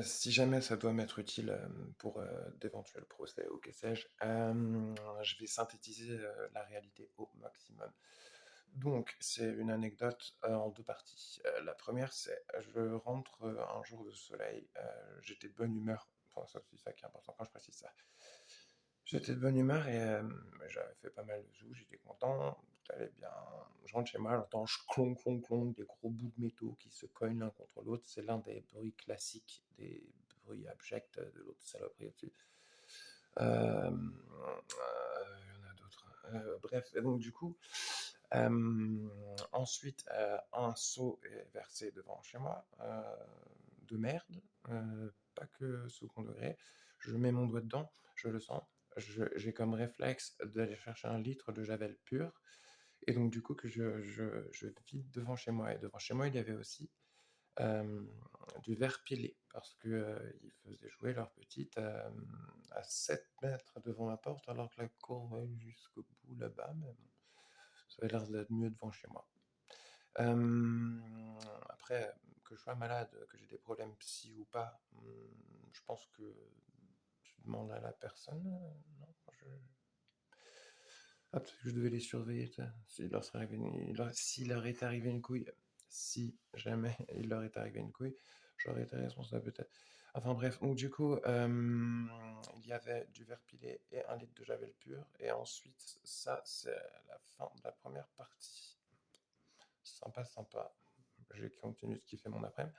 Si jamais ça doit m'être utile, pour, d'éventuels procès ou que sais-je, je vais synthétiser, la réalité au maximum. Donc c'est une anecdote, en 2 parties. La première, c'est je rentre, un jour de soleil, j'étais de bonne humeur, enfin ça c'est ça qui est important quand je précise ça. J'étais de bonne humeur et j'avais fait pas mal de sous, j'étais content, tout allait bien. Je rentre chez moi, j'entends clonk, clonk, clonk, des gros bouts de métaux qui se cognent l'un contre l'autre. C'est l'un des bruits classiques, des bruits abjects de l'autre saloperie au-dessus. Il y en a d'autres. Bref, et donc du coup, ensuite, un seau est versé devant chez moi, de merde, pas que second degré. Je mets mon doigt dedans, je le sens. J'ai comme réflexe d'aller chercher un litre de javel pur et donc du coup que je vide devant chez moi et devant chez moi, il y avait aussi, hem, du verre pilé parce que, ils faisaient jouer leur petite, à 7 mètres devant ma porte alors que la cour va jusqu'au bout là-bas, mais bon, ça avait l'air d'être mieux devant chez moi. Après, que je sois malade, que j'ai des problèmes psy ou pas, je pense que tu demandes à la personne, non? Je Ah, peut-être que je devais les surveiller, tu sais? S'il leur est arrivé une couille, si jamais il leur est arrivé une couille, j'aurais été responsable peut-être. Enfin bref, donc du coup, il y avait du verre pilé et 1 litre de javel pur et ensuite ça, c'est la fin de la première partie. Sympa, sympa. J'ai continué de kiffer mon après-midi.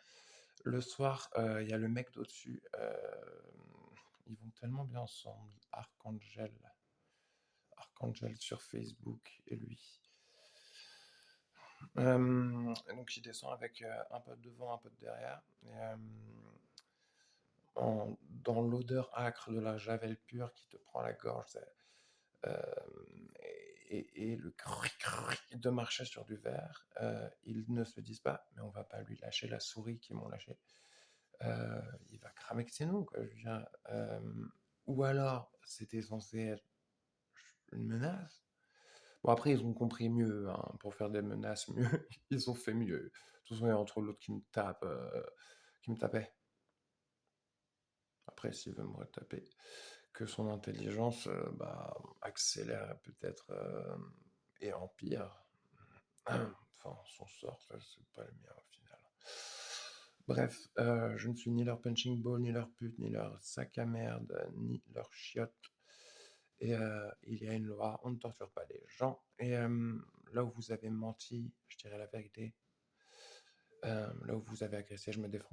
Le soir, il y a le mec d'au-dessus, ils vont tellement bien ensemble, Archangel sur Facebook et lui. Donc il descend avec, un pote devant, un pote derrière et dans l'odeur âcre de la javel pure qui te prend la gorge, c'est, et le de marcher sur du verre, ils ne se disent pas: «Mais on va pas lui lâcher la souris qu'ils m'ont lâchée». Il va cramer que c'est nous, quoi, je veux dire, ou alors c'était censé être une menace? Bon après ils ont compris mieux, hein, pour faire des menaces mieux, ils ont fait mieux. De toute façon, il y a entre l'autre qui me tapait. Après s'il veut me retaper, que son intelligence, bah, accélère peut-être, et empire. Enfin son sort, ça c'est pas le mien au final. Bref, je ne suis ni leur punching ball, ni leur pute, ni leur sac à merde, ni leur chiotte et il y a une loi, on ne torture pas les gens et là où vous avez menti, je dirai la vérité. Là où vous avez agressé, je me défends.